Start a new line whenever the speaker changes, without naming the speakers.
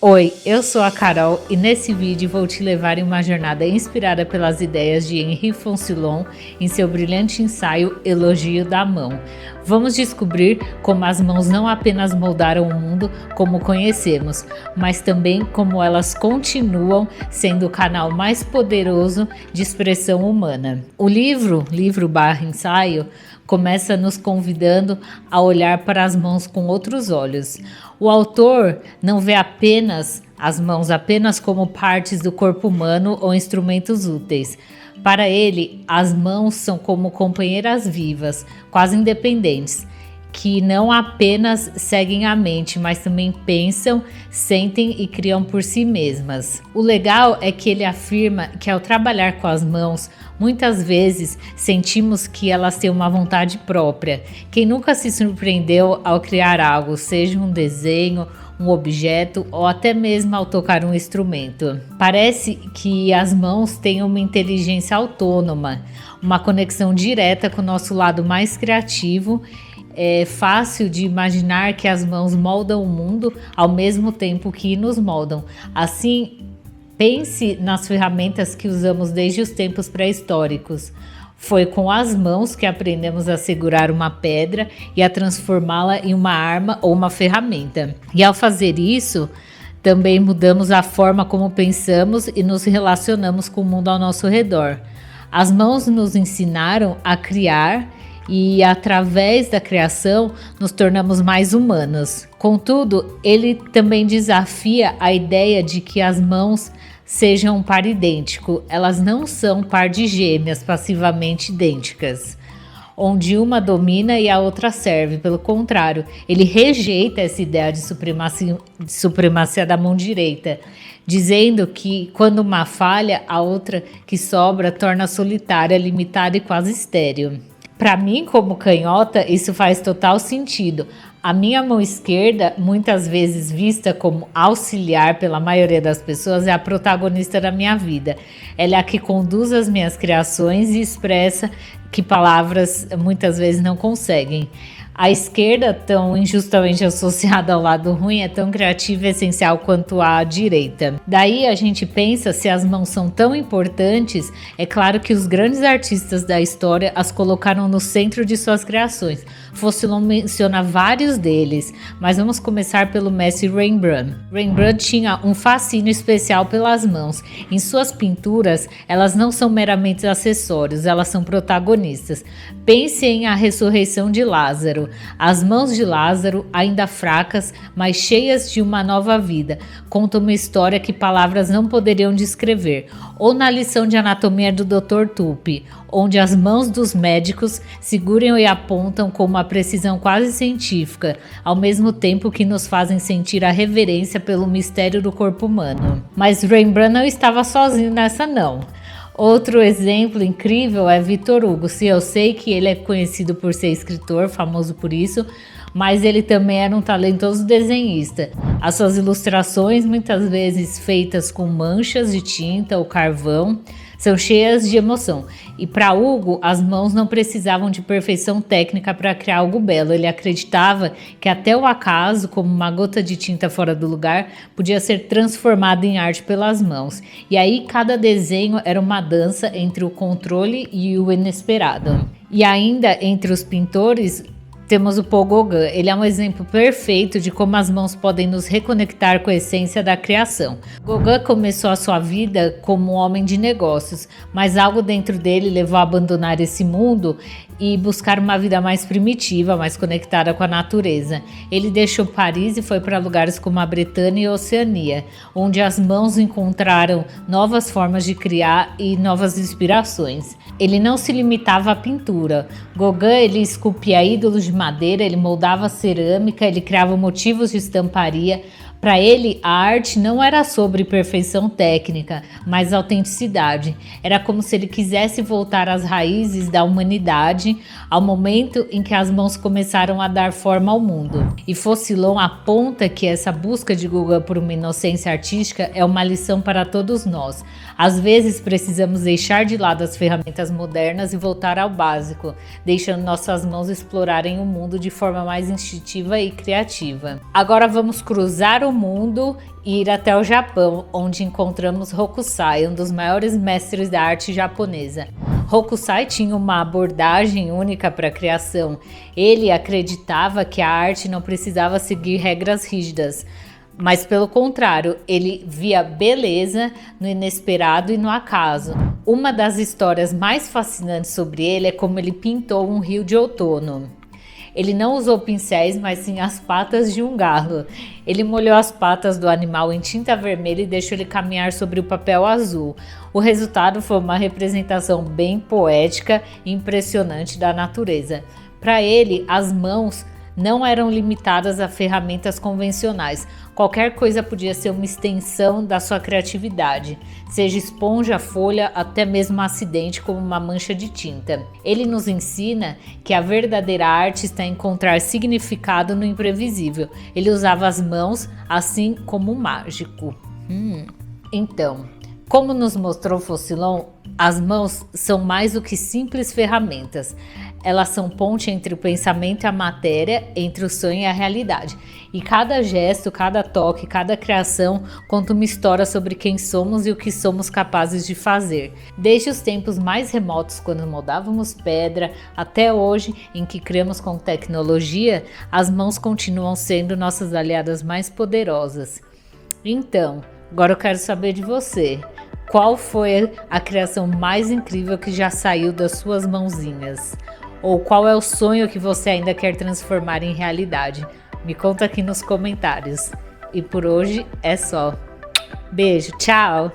Oi, eu sou a Carol e nesse vídeo vou te levar em uma jornada inspirada pelas ideias de Henri Foncillon em seu brilhante ensaio Elogio da Mão. Vamos descobrir como as mãos não apenas moldaram o mundo como conhecemos, mas também como elas continuam sendo o canal mais poderoso de expressão humana. O livro/ensaio, começa nos convidando a olhar para as mãos com outros olhos. O autor não vê as mãos apenas como partes do corpo humano ou instrumentos úteis. Para ele, as mãos são como companheiras vivas, quase independentes, que não apenas seguem a mente, mas também pensam, sentem e criam por si mesmas. O legal é que ele afirma que ao trabalhar com as mãos, muitas vezes sentimos que elas têm uma vontade própria. Quem nunca se surpreendeu ao criar algo, seja um desenho, um objeto ou até mesmo ao tocar um instrumento? Parece que as mãos têm uma inteligência autônoma, uma conexão direta com o nosso lado mais criativo. É fácil de imaginar que as mãos moldam o mundo ao mesmo tempo que nos moldam. Assim, pense nas ferramentas que usamos desde os tempos pré-históricos. Foi com as mãos que aprendemos a segurar uma pedra e a transformá-la em uma arma ou uma ferramenta. E ao fazer isso, também mudamos a forma como pensamos e nos relacionamos com o mundo ao nosso redor. As mãos nos ensinaram a criar e, através da criação, nos tornamos mais humanos. Contudo, ele também desafia a ideia de que as mãos sejam um par idêntico. Elas não são par de gêmeas passivamente idênticas, onde uma domina e a outra serve. Pelo contrário, ele rejeita essa ideia de supremacia da mão direita, dizendo que quando uma falha, a outra que sobra torna solitária, limitada e quase estéril. Para mim, como canhota, isso faz total sentido. A minha mão esquerda, muitas vezes vista como auxiliar pela maioria das pessoas, é a protagonista da minha vida. Ela é a que conduz as minhas criações e expressa que palavras muitas vezes não conseguem. A esquerda, tão injustamente associada ao lado ruim, é tão criativa e essencial quanto a direita. Daí a gente pensa, se as mãos são tão importantes, é claro que os grandes artistas da história as colocaram no centro de suas criações. Foncillon menciona vários deles, mas vamos começar pelo mestre Rembrandt. Rembrandt tinha um fascínio especial pelas mãos. Em suas pinturas, elas não são meramente acessórios, elas são protagonistas. Pense em A Ressurreição de Lázaro. As mãos de Lázaro, ainda fracas, mas cheias de uma nova vida, contam uma história que palavras não poderiam descrever. Ou na lição de anatomia do Dr. Tupi, onde as mãos dos médicos seguram e apontam com uma precisão quase científica, ao mesmo tempo que nos fazem sentir a reverência pelo mistério do corpo humano. Mas Rembrandt não estava sozinho nessa não. Outro exemplo incrível é Victor Hugo. Se eu sei que ele é conhecido por ser escritor, famoso por isso, mas ele também era um talentoso desenhista. As suas ilustrações, muitas vezes feitas com manchas de tinta ou carvão, são cheias de emoção. E para Hugo, as mãos não precisavam de perfeição técnica para criar algo belo. Ele acreditava que até o acaso, como uma gota de tinta fora do lugar, podia ser transformado em arte pelas mãos. E aí cada desenho era uma dança entre o controle e o inesperado. E ainda entre os pintores, temos o Paul Gauguin. Ele é um exemplo perfeito de como as mãos podem nos reconectar com a essência da criação. Gauguin começou a sua vida como um homem de negócios, mas algo dentro dele levou a abandonar esse mundo e buscar uma vida mais primitiva, mais conectada com a natureza. Ele deixou Paris e foi para lugares como a Bretanha e a Oceania, onde as mãos encontraram novas formas de criar e novas inspirações. Ele não se limitava à pintura. Gauguin, ele esculpia ídolos de madeira, ele moldava cerâmica, ele criava motivos de estamparia. Para ele, a arte não era sobre perfeição técnica, mas autenticidade. Era como se ele quisesse voltar às raízes da humanidade, ao momento em que as mãos começaram a dar forma ao mundo. E Foncillon aponta que essa busca de Gauguin por uma inocência artística é uma lição para todos nós. Às vezes precisamos deixar de lado as ferramentas modernas e voltar ao básico, deixando nossas mãos explorarem o mundo de forma mais instintiva e criativa. Agora vamos cruzar o mundo e ir até o Japão, onde encontramos Hokusai, um dos maiores mestres da arte japonesa. Hokusai tinha uma abordagem única para a criação. Ele acreditava que a arte não precisava seguir regras rígidas, mas pelo contrário, ele via beleza no inesperado e no acaso. Uma das histórias mais fascinantes sobre ele é como ele pintou um rio de outono. Ele não usou pincéis, mas sim as patas de um galo. Ele molhou as patas do animal em tinta vermelha e deixou ele caminhar sobre o papel azul. O resultado foi uma representação bem poética e impressionante da natureza. Para ele, as mãos não eram limitadas a ferramentas convencionais. Qualquer coisa podia ser uma extensão da sua criatividade, seja esponja, folha, até mesmo um acidente como uma mancha de tinta. Ele nos ensina que a verdadeira arte está em encontrar significado no imprevisível. Ele usava as mãos assim como um mágico. Então, como nos mostrou Faucillon, as mãos são mais do que simples ferramentas. Elas são ponte entre o pensamento e a matéria, entre o sonho e a realidade. E cada gesto, cada toque, cada criação conta uma história sobre quem somos e o que somos capazes de fazer. Desde os tempos mais remotos, quando moldávamos pedra, até hoje, em que criamos com tecnologia, as mãos continuam sendo nossas aliadas mais poderosas. Então, agora eu quero saber de você. Qual foi a criação mais incrível que já saiu das suas mãozinhas? Ou qual é o sonho que você ainda quer transformar em realidade? Me conta aqui nos comentários. E por hoje é só. Beijo, tchau!